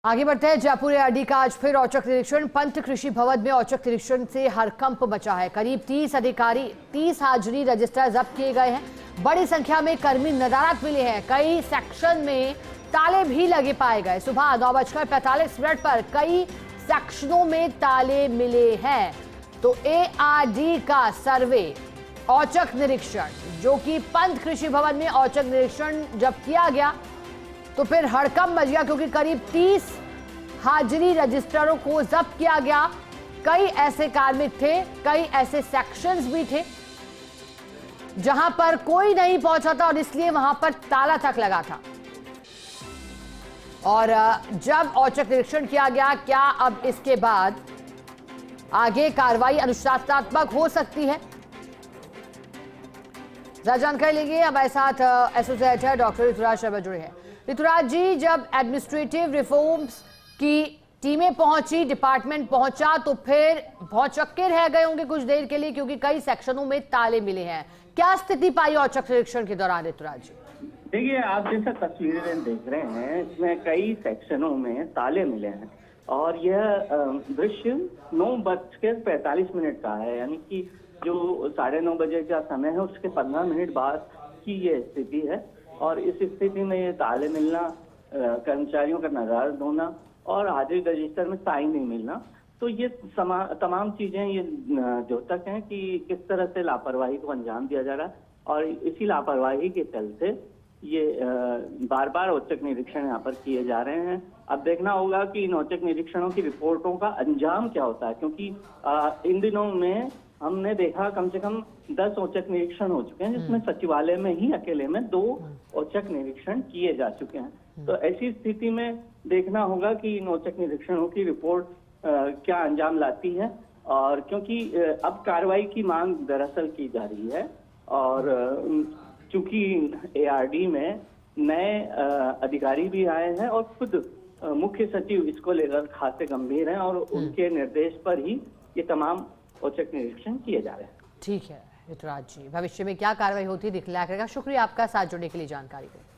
आगे बढ़ते हैं। जयपुर एआरडी का आज फिर औचक निरीक्षण। पंत कृषि भवन में औचक निरीक्षण से हड़कंप मचा है। करीब 30 अधिकारी 30 हाजिरी रजिस्टर जब्त किए गए हैं। बड़ी संख्या में कर्मी नदारद मिले हैं। कई सेक्शन में ताले भी लगे पाए गए। सुबह 9:45 पर कई सेक्शनों में ताले मिले हैं। तो एआरडी का सर्वे औचक निरीक्षण, जो कि पंत कृषि भवन में औचक निरीक्षण जब किया गया तो फिर हड़कंप मच गया, क्योंकि करीब 30 हाजिरी रजिस्टरों को जब्त किया गया। कई ऐसे कार्मिक थे, कई ऐसे सेक्शंस भी थे जहां पर कोई नहीं पहुंचा था और इसलिए वहां पर ताला तक लगा था। और जब औचक निरीक्षण किया गया, क्या अब इसके बाद आगे कार्रवाई अनुशासनात्मक हो सकती है? ज्यादा जानकारी लेंगे। हमारे साथ एसोसिएट है डॉक्टर ऋतुराज शर्मा जुड़े हैं। ऋतुराज जी, जब एडमिनिस्ट्रेटिव रिफॉर्म्स की टीमें पहुंची, डिपार्टमेंट पहुंचा, तो फिर भौचक्के रह गए होंगे कुछ देर के लिए, क्योंकि कई सेक्शनों में ताले मिले हैं। क्या स्थिति पाई औचक निरीक्षण के दौरान ऋतुराज जी? देखिए, आप जैसा तस्वीरें देख रहे हैं, इसमें कई सेक्शनों में ताले मिले हैं और यह दृश्य 9:45 का है, यानी कि जो 9:30 बजे का समय है उसके 15 मिनट बाद की ये स्थिति है। और इस स्थिति में ये ताले मिलना, कर्मचारियों का नदारद होना और हाजिरी रजिस्टर में साइन नहीं मिलना, तो ये तमाम चीजें ये द्योतक हैं कि किस तरह से लापरवाही को अंजाम दिया जा रहा है। और इसी लापरवाही के चलते ये बार बार औचक निरीक्षण यहाँ पर किए जा रहे हैं। अब देखना होगा कि इन औचक निरीक्षणों की रिपोर्टों का अंजाम क्या होता है, क्योंकि इन दिनों में हमने देखा कम से कम 10 औचक निरीक्षण हो चुके हैं, जिसमें सचिवालय में ही अकेले में 2 औचक निरीक्षण किए जा चुके हैं। तो ऐसी स्थिति में देखना होगा कि इन औचक निरीक्षणों की रिपोर्ट क्या अंजाम लाती है। और क्योंकि अब कार्रवाई की मांग दरअसल की जा रही है और चूंकि एआरडी में नए अधिकारी भी आए हैं और खुद मुख्य सचिव इसको लेकर खासे गंभीर हैं और उनके निर्देश पर ही ये तमाम औचक निरीक्षण किए जा रहे हैं। ठीक है ऋतुराज जी, भविष्य में क्या कार्रवाई होती है दिखलाया करेगा। शुक्रिया आपका साथ जुड़ने के लिए जानकारी के लिए।